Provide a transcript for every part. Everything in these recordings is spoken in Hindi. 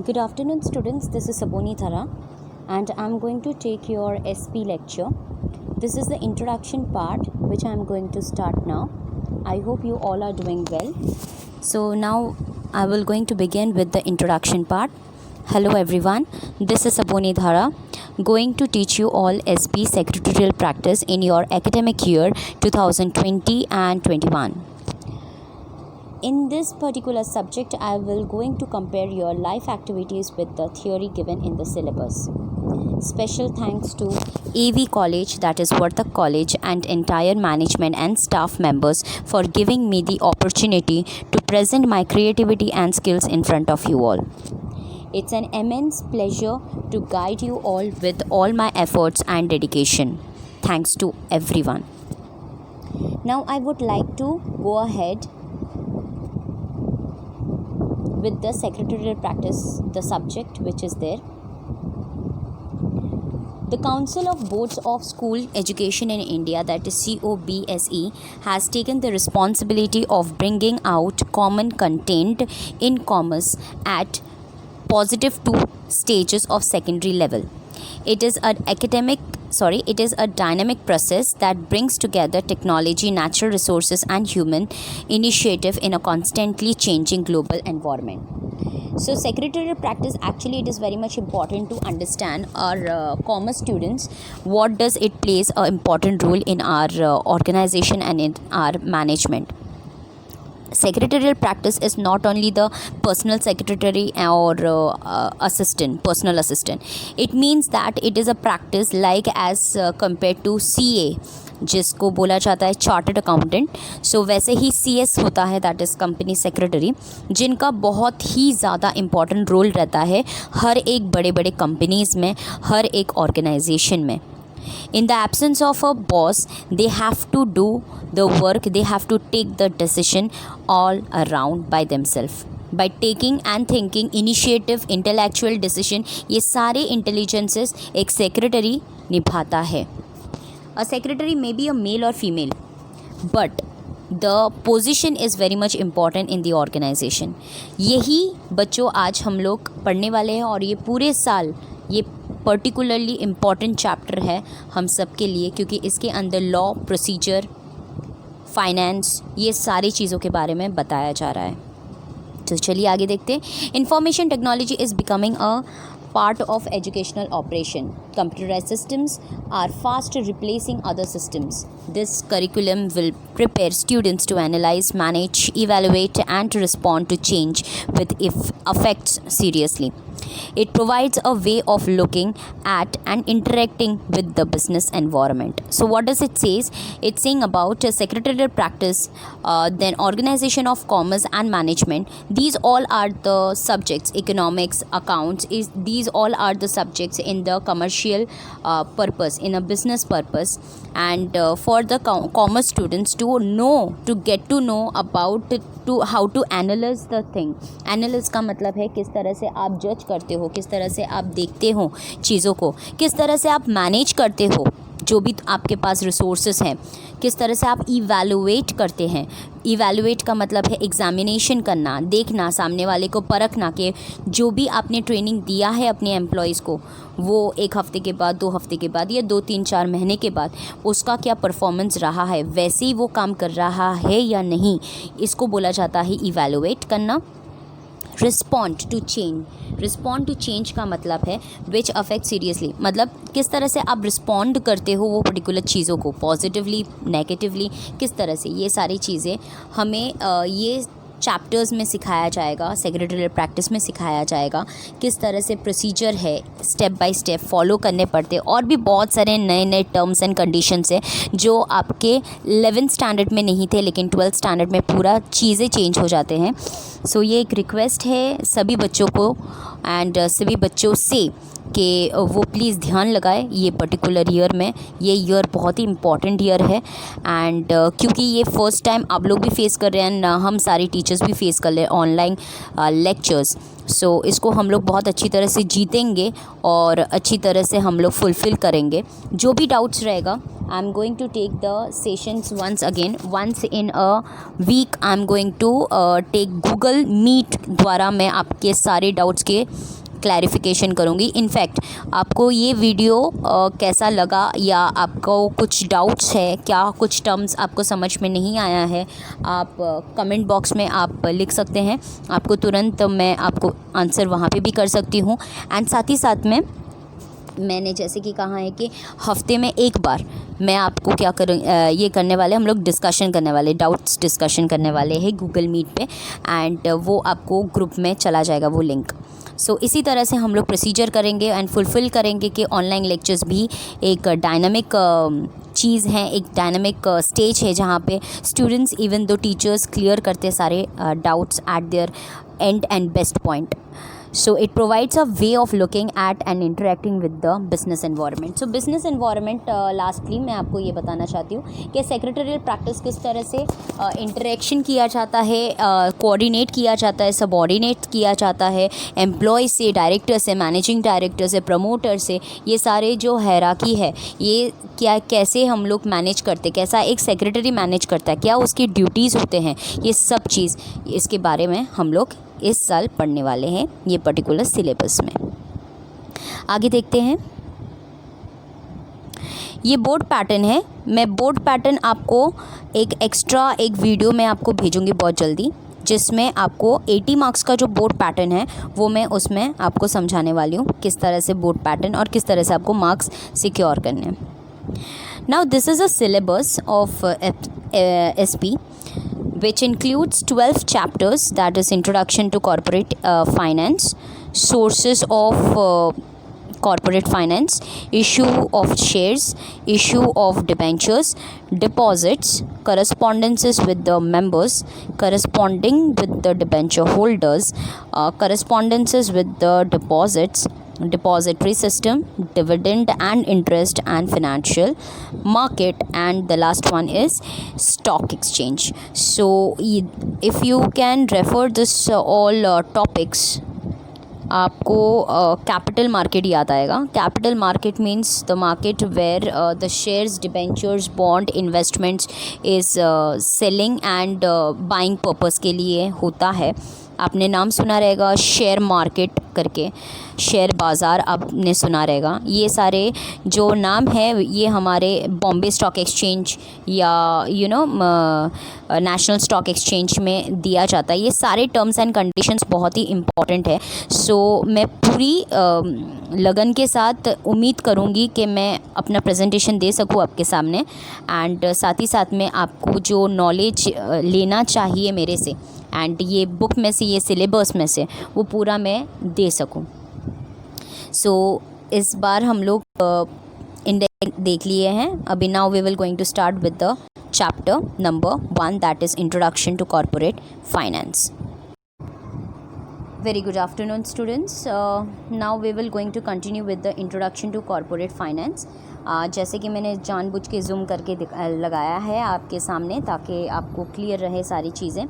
Good afternoon, students. This is Saboni Thara, and I'm going to take your SP lecture. This is the introduction part, which I'm going to start now. I hope you all are doing well. So now I will going to begin with the introduction part. Hello everyone. This is Saboni Thara, going to teach you all SP secretarial practice in your academic year 2020 and 21. In this particular subject, I will going to compare your life activities with the theory given in the syllabus. Special thanks to AV College, that is Vartak College, and entire management and staff members for giving me the opportunity to present my creativity and skills in front of you all. It's an immense pleasure to guide you all with all my efforts and dedication. Thanks to everyone. Now I would like to go ahead with the secretarial practice, the subject which is there. The Council of Boards of School Education in India, that is COBSE, has taken the responsibility of bringing out common content in commerce at positive 2 stages of secondary level. It is a dynamic process that brings together technology, natural resources and human initiative in a constantly changing global environment. So secretarial practice, actually it is very much important to understand our commerce students. What does it plays an important role in our organization and in our management. Secretarial practice is not only the personal secretary or personal assistant. It means that it is a practice like as compared to CA, जिसको बोला जाता है चार्टर्ड अकाउंटेंट. सो वैसे ही CS होता है, दैट इज़ कंपनी सेक्रेटरी, जिनका बहुत ही ज़्यादा इम्पॉर्टेंट रोल रहता है हर एक बड़े बड़े कंपनीज़ में, हर एक ऑर्गेनाइजेशन में. In the absence of a boss, they have to do the work, they have to take the decision all around by themselves. By taking and thinking, initiative, intellectual decision, ये सारे intelligences एक secretary निभाता है. A secretary may be a male or female, but the position is very much important in the organization. यही बच्चों आज हम लोग पढ़ने वाले हैं और ये पूरे साल ये पर्टिकुलरली इम्पॉर्टेंट चैप्टर है हम सब के लिए, क्योंकि इसके अंदर लॉ, प्रोसीजर, फाइनेंस, ये सारी चीज़ों के बारे में बताया जा रहा है. तो चलिए आगे देखते हैं. Information technology is becoming a part of educational operation. Computerized systems are fast replacing other systems. This curriculum will prepare students to analyze, manage, evaluate and to respond to change with effects seriously. It provides a way of looking at and interacting with the business environment. So what does it say? It's saying about secretarial practice, then organization of commerce and management. These all are the subjects. Economics, accounts, these all are the subjects in the commercial purpose, in a business purpose, and for the commerce students to get to know about how to analyze the thing. Analyze का मतलब है किस तरह से आप जज करते हो, किस तरह से आप देखते हो चीज़ों को, किस तरह से आप मैनेज करते हो जो भी आपके पास रिसोर्सेज हैं, किस तरह से आप इवैल्यूएट करते हैं. इवैल्यूएट का मतलब है एग्जामिनेशन करना, देखना, सामने वाले को परखना कि जो भी आपने ट्रेनिंग दिया है अपने एम्प्लॉयज़ को, वो 1 हफ़्ते के बाद, 2 हफ़्ते के बाद या 2-3-4 महीने के बाद उसका क्या परफॉर्मेंस रहा है, वैसे ही वो काम कर रहा है या नहीं, इसको बोला जाता है इवैल्यूएट करना. रिस्पॉन्ड टू चेंज का मतलब है विच अफेक्ट सीरियसली, मतलब किस तरह से आप रिस्पॉन्ड करते हो वो पर्टिकुलर चीज़ों को, पॉजिटिवली, नेगेटिवली, किस तरह से. ये सारी चीज़ें हमें ये चैप्टर्स में सिखाया जाएगा, सेक्रेटरियल प्रैक्टिस में सिखाया जाएगा. किस तरह से प्रोसीजर है, स्टेप बाय स्टेप फॉलो करने पड़ते हैं. और भी बहुत सारे नए नए टर्म्स एंड कंडीशंस हैं जो आपके 11th स्टैंडर्ड में नहीं थे, लेकिन 12th स्टैंडर्ड में पूरा चीज़ें चेंज हो जाते हैं. सो ये एक रिक्वेस्ट है सभी बच्चों को एंड सभी बच्चों से कि वो प्लीज़ ध्यान लगाए ये पर्टिकुलर ईयर में. ये ईयर बहुत ही इम्पॉर्टेंट ईयर है एंड क्योंकि ये फ़र्स्ट टाइम आप लोग भी फेस कर रहे हैं, हम सारे टीचर्स भी फेस कर रहे हैं ऑनलाइन लेक्चर्स. सो इसको हम लोग बहुत अच्छी तरह से जीतेंगे और अच्छी तरह से हम लोग फुलफ़िल करेंगे. जो भी डाउट्स रहेगा, I am going to take the sessions once in a week. I am going to take Google Meet द्वारा मैं आपके सारे डाउट्स के क्लैरिफिकेशन करूँगी। इनफैक्ट आपको ये वीडियो कैसा लगा या आपको कुछ डाउट्स है क्या, कुछ टर्म्स आपको समझ में नहीं आया है, आप कमेंट बॉक्स में आप लिख सकते हैं। आपको तुरंत मैं आपको आंसर वहाँ पे भी कर सकती हूँ। एंड साथ ही साथ में मैंने जैसे कि कहा है कि हफ्ते में एक बार मैं आपको क्या करूँ, ये करने वाले हम लोग डिस्कशन करने वाले, डाउट्स डिस्कशन करने वाले हैं गूगल मीट पे। एंड वो आपको ग्रुप में चला जाएगा वो लिंक। सो इसी तरह से हम लोग प्रोसीजर करेंगे एंड फुलफ़िल करेंगे कि ऑनलाइन लेक्चर्स भी एक डायनामिक चीज़ है, एक डायनामिक स्टेज है जहाँ पे students even though teachers clear करते सारे doubts eight there and and best point. So it provides a way of looking at and interacting with the business environment. So business environment lastly मैं आपको ये बताना चाहती हूँ कि secretarial practice किस तरह से interaction किया जाता है, coordinate किया जाता है, subordinate किया जाता है एम्प्लॉय से, डायरेक्टर से, मैनेजिंग डायरेक्टर से, प्रमोटर से। ये सारे जो हैराकी है ये क्या कैसे हम लोग मैनेज करते, कैसा एक सेक्रेटरी मैनेज करता है, क्या उसकी ड्यूटीज़ होते हैं, ये सब चीज़ इसके बारे में हम लोग इस साल पढ़ने वाले हैं ये पर्टिकुलर सिलेबस में। आगे देखते हैं। ये बोर्ड पैटर्न है। मैं बोर्ड पैटर्न आपको एक एक्स्ट्रा एक वीडियो में आपको भेजूंगी बहुत जल्दी, जिसमें आपको 80 मार्क्स का जो बोर्ड पैटर्न है वो मैं उसमें आपको समझाने वाली हूँ किस तरह से बोर्ड पैटर्न और किस तरह से आपको मार्क्स सिक्योर करने हैं। Now this is a syllabus of SP which includes 12 chapters, that is introduction to corporate finance, sources of corporate finance, issue of shares, issue of debentures, deposits, correspondences with the members, corresponding with the debenture holders, correspondences with the deposits, depository system, dividend and interest and financial market, and the last one is stock exchange. So if you can refer this all topics, आपको कैपिटल मार्केट याद आएगा। Capital market means the market where the shares, debentures, bond, investments is selling and buying purpose के लिए होता है। आपने नाम सुना रहेगा शेयर मार्केट करके, शेयर बाज़ार आपने सुना रहेगा। ये सारे जो नाम है ये हमारे बॉम्बे स्टॉक एक्सचेंज या नेशनल स्टॉक एक्सचेंज में दिया जाता है। ये सारे टर्म्स एंड कंडीशंस बहुत ही इम्पॉर्टेंट है। सो मैं पूरी लगन के साथ उम्मीद करूँगी कि मैं अपना प्रेजेंटेशन दे सकूँ आपके सामने, एंड साथ ही साथ में आपको जो नॉलेज लेना चाहिए मेरे से एंड ये बुक में से, ये सिलेबस में से, वो पूरा मैं दे सकूं। सो इस बार हम लोग इंडेक्स देख लिए हैं। अभी now we will going to start with the chapter number 1, that is introduction to corporate finance. Very good afternoon students. Now we will going to continue with the introduction to corporate finance. जैसे कि मैंने जानबूझ के जूम करके लगाया है आपके सामने ताकि आपको क्लियर रहे सारी चीज़ें।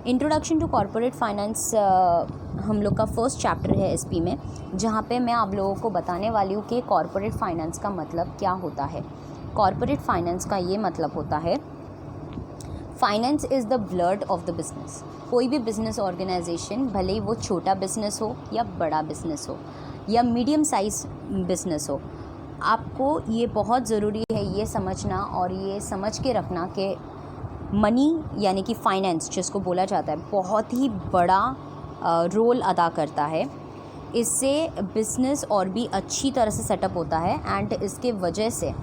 इंट्रोडक्शन टू कॉर्पोरेट फाइनेंस हम लोग का फर्स्ट चैप्टर है SP में, जहाँ पे मैं आप लोगों को बताने वाली हूँ कि कॉर्पोरेट फाइनेंस का मतलब क्या होता है। कॉर्पोरेट फाइनेंस का ये मतलब होता है, finance is the blood of the business. कोई भी बिज़नेस ऑर्गेनाइजेशन, भले ही वो छोटा बिज़नेस हो या बड़ा बिज़नेस हो या मीडियम साइज़ बिज़नेस हो, आपको ये बहुत ज़रूरी है ये समझना और ये समझ के रखना कि मनी यानी कि फाइनेंस जिसको बोला जाता है बहुत ही बड़ा रोल अदा करता है। इससे बिज़नेस और भी अच्छी तरह से सेटअप होता है एंड इसके वजह से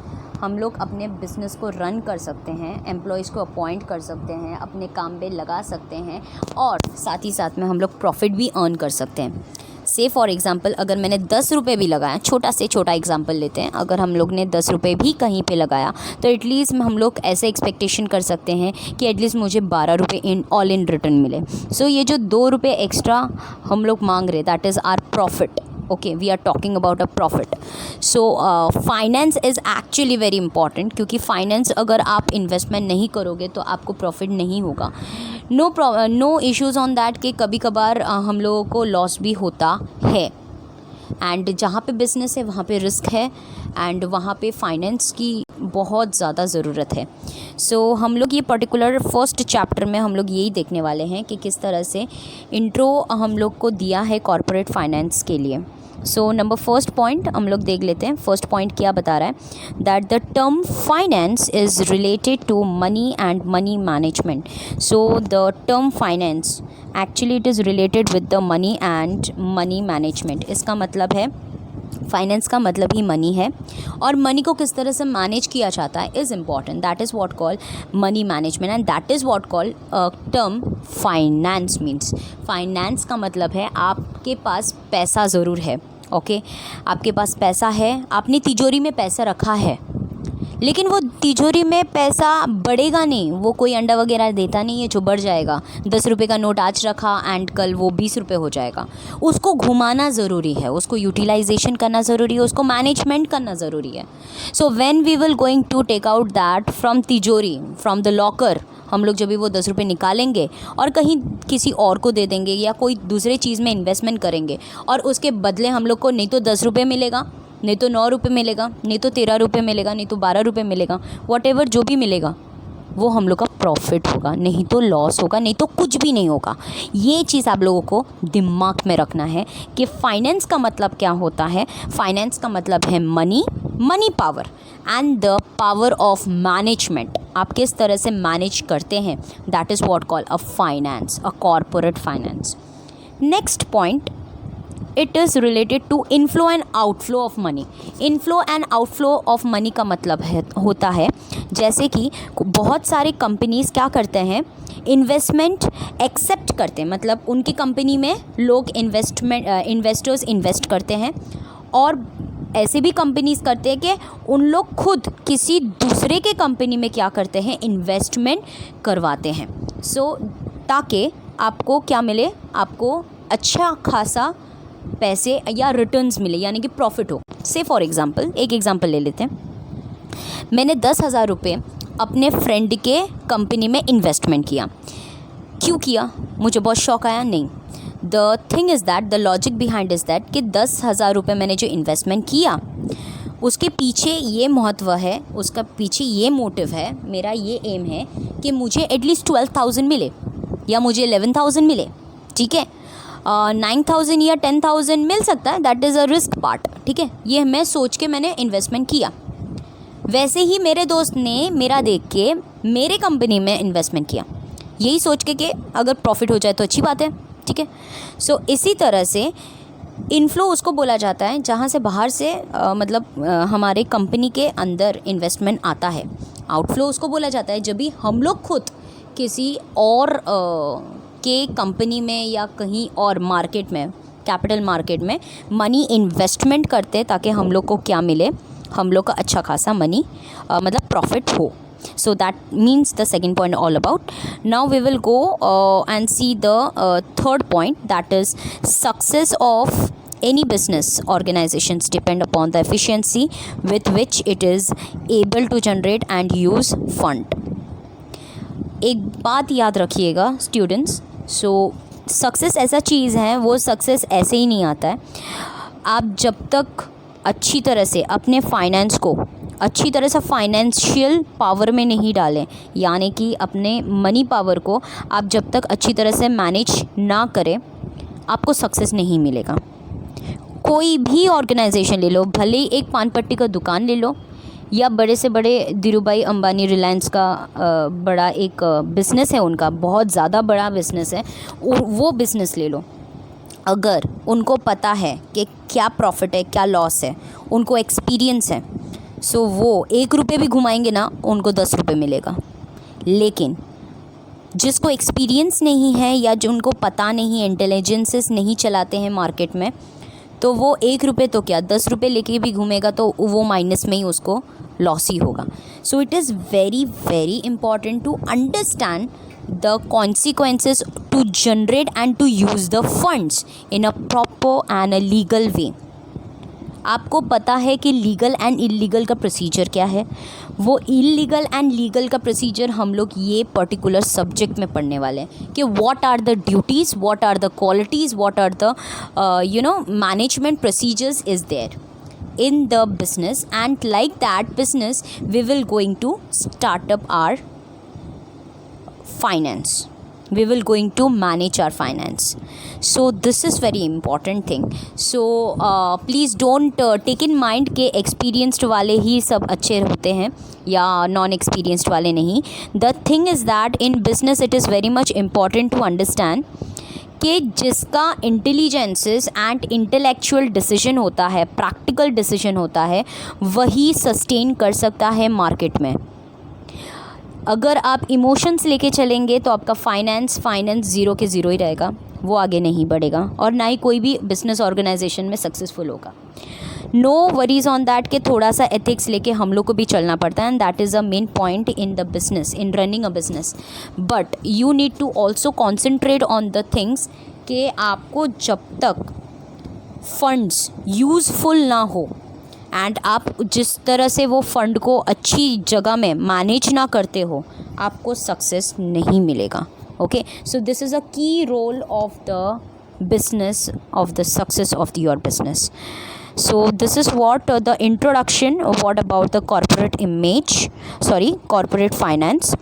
हम लोग अपने बिज़नेस को रन कर सकते हैं, एम्प्लॉयज़ को अपॉइंट कर सकते हैं, अपने काम पे लगा सकते हैं और साथ ही साथ में हम लोग प्रॉफिट भी अर्न कर सकते हैं। से फॉर एग्ज़ाम्पल अगर मैंने 10 रुपये भी लगाया, छोटा से छोटा एग्जांपल लेते हैं, अगर हम लोग ने 10 रुपये भी कहीं पे लगाया तो एटलीस्ट हम लोग ऐसे एक्सपेक्टेशन कर सकते हैं कि एटलीस्ट मुझे 12 रुपये ऑल इन रिटर्न मिले। सो ये जो 2 रुपये एक्स्ट्रा हम लोग मांग रहे, that is our profit. Okay, we are talking about a profit. So finance is actually very important, क्योंकि फाइनेंस अगर आप इन्वेस्टमेंट नहीं करोगे तो आपको प्रॉफिट नहीं होगा। नो इश्यूज़ ऑन दैट कि कभी कभार हम लोगों को लॉस भी होता है। एंड जहाँ पे बिज़नेस है वहाँ पे रिस्क है एंड वहाँ पे फाइनेंस की बहुत ज़्यादा ज़रूरत है। सो हम लोग ये पर्टिकुलर फर्स्ट चैप्टर में हम लोग यही देखने वाले हैं कि किस तरह से इंट्रो हम लोग को दिया है कॉर्पोरेट फाइनेंस के लिए। सो नंबर फर्स्ट पॉइंट हम लोग देख लेते हैं। फर्स्ट पॉइंट क्या बता रहा है, that the term finance is related to money and money management. So the term finance actually it is related with the money and money management. इसका मतलब है फाइनेंस का मतलब ही मनी है और मनी को किस तरह से मैनेज किया जाता है is important. That is what call money management and that is what call term finance means. Finance का मतलब है आपके पास पैसा ज़रूर है, ओके आपके पास पैसा है, आपने तिजोरी में पैसा रखा है, लेकिन वो तिजोरी में पैसा बढ़ेगा नहीं, वो कोई अंडा वगैरह देता नहीं है जो बढ़ जाएगा। 10 रुपये का नोट आज रखा एंड कल वो 20 रुपये हो जाएगा। उसको घुमाना ज़रूरी है, उसको यूटिलाइजेशन करना ज़रूरी है, उसको मैनेजमेंट करना ज़रूरी है। So when we will going to take out that from तिजोरी, फ्रॉम द लॉकर, हम लोग जब भी वो 10 रुपये निकालेंगे और कहीं किसी और को दे देंगे या कोई दूसरे चीज़ में इन्वेस्टमेंट करेंगे और उसके बदले हम लोग को नहीं तो 10 रुपये मिलेगा, नहीं तो 9 रुपये मिलेगा, नहीं तो 13 रुपये मिलेगा, नहीं तो 12 रुपये मिलेगा, वॉटेवर जो भी मिलेगा वो हम लोग का प्रॉफिट होगा, नहीं तो लॉस होगा, नहीं तो कुछ भी नहीं होगा। ये चीज़ आप लोगों को दिमाग में रखना है कि फाइनेंस का मतलब क्या होता है। फाइनेंस का मतलब है money, money power and the power of management. आप किस तरह से मैनेज करते हैं, that is what call a finance, a corporate finance. Next point, it is related to inflow and outflow of money. Inflow and outflow of money का मतलब होता है जैसे कि बहुत सारे कंपनीज़ क्या करते हैं, इन्वेस्टमेंट एक्सेप्ट करते हैं, मतलब उनकी कंपनी में लोग इन्वेस्टर्स इन्वेस्ट करते हैं और ऐसे भी कंपनीज़ करते हैं कि उन लोग खुद किसी दूसरे के कंपनी में क्या करते हैं, इन्वेस्टमेंट करवाते हैं। सो ताकि आपको क्या मिले, आपको अच्छा खासा पैसे या रिटर्न्स मिले, यानी कि प्रॉफिट हो। से फॉर एग्ज़ाम्पल, एक एग्ज़ाम्पल ले लेते हैं। मैंने 10,000 रुपये अपने फ्रेंड के कंपनी में इन्वेस्टमेंट किया। क्यों किया, मुझे बहुत शौक आया? नहीं। The thing is that, the logic behind is that कि 10,000 रुपये मैंने जो इन्वेस्टमेंट किया उसके पीछे ये महत्व है, उसका पीछे ये मोटिव है, मेरा ये एम है कि मुझे एटलीस्ट 12,000 मिले या मुझे 11,000 मिले, ठीक है। 9,000 या 10,000 मिल सकता है, that is a risk part, ठीक है। ये मैं सोच के मैंने इन्वेस्टमेंट किया। वैसे ही मेरे दोस्त ने मेरा देख के मेरे कंपनी में इन्वेस्टमेंट किया, यही सोच के कि अगर प्रॉफिट हो जाए तो अच्छी बात है, ठीक है। सो इसी तरह से इनफ्लो उसको बोला जाता है जहाँ से बाहर से मतलब हमारे कंपनी के अंदर इन्वेस्टमेंट आता है। आउटफ्लो उसको बोला जाता है जब भी हम लोग खुद किसी और के कंपनी में या कहीं और मार्केट में, कैपिटल मार्केट में मनी इन्वेस्टमेंट करते ताकि हम लोग को क्या मिले, हम लोग का अच्छा खासा मनी मतलब प्रॉफिट हो। So that means the second point all about. Now we will go and see the third point, that is success of any business organizations depend upon the efficiency with which it is able to generate and use fund. एक बात याद रखिएगा स्टूडेंट्स, सो सक्सेस ऐसा चीज़ है, वो सक्सेस ऐसे ही नहीं आता है। आप जब तक अच्छी तरह से अपने फाइनेंस को अच्छी तरह से फाइनेंशियल पावर में नहीं डालें, यानी कि अपने मनी पावर को आप जब तक अच्छी तरह से मैनेज ना करें, आपको सक्सेस नहीं मिलेगा। कोई भी ऑर्गेनाइजेशन ले लो, भले ही एक पान पट्टी का दुकान ले लो या बड़े से बड़े धीरूभाई अंबानी, रिलायंस का बड़ा एक बिज़नेस है, उनका बहुत ज़्यादा बड़ा बिज़नेस है, वो बिज़नेस ले लो। अगर उनको पता है कि क्या प्रॉफिट है क्या लॉस है, उनको एक्सपीरियंस है, सो वो 1 रुपये भी घुमाएंगे ना, उनको 10 रुपये मिलेगा। लेकिन जिसको एक्सपीरियंस नहीं है या जो उनको पता नहीं, इंटेलिजेंसेस नहीं चलाते हैं मार्केट में, तो वो 1 रुपये तो क्या 10 रुपये लेके भी घूमेगा तो वो माइनस में ही उसको लॉस ही होगा। So it is very very important to understand the consequences to generate and to use the funds in a proper and a legal way. आपको पता है कि लीगल एंड इलीगल का प्रोसीजर क्या है। वो इलीगल एंड लीगल का प्रोसीजर हम लोग ये पर्टिकुलर सब्जेक्ट में पढ़ने वाले हैं कि what are the duties, what are the qualities, what are the management procedures is there in the business, and like that business we will going to start up our finance, we will going to manage our finance. So this is very important thing. So please don't take in mind के experienced वाले ही सब अच्छे होते हैं या non experienced वाले नहीं. The thing is that in business it is very much important to understand कि जिसका इंटेलिजेंसेस एंड इंटेलेक्चुअल डिसीजन होता है, प्रैक्टिकल डिसीजन होता है, वही सस्टेन कर सकता है मार्केट में. अगर आप इमोशंस लेके चलेंगे तो आपका फाइनेंस ज़ीरो के ज़ीरो ही रहेगा, वो आगे नहीं बढ़ेगा और ना ही कोई भी बिजनेस ऑर्गेनाइजेशन में सक्सेसफुल होगा. नो वरीज ऑन दैट कि थोड़ा सा एथिक्स लेके हम लोग को भी चलना पड़ता है, and that is a main point in the business, in running a business. But you need to also concentrate on the things कि आपको जब तक फंड्स यूज़फुल ना हो एंड आप जिस तरह से वो फंड को अच्छी जगह में मैनेज ना करते हो, आपको सक्सेस नहीं मिलेगा. Okay, so this is a key role of the business, of the success of your business. So this is what the introduction. What about the corporate image, corporate finance.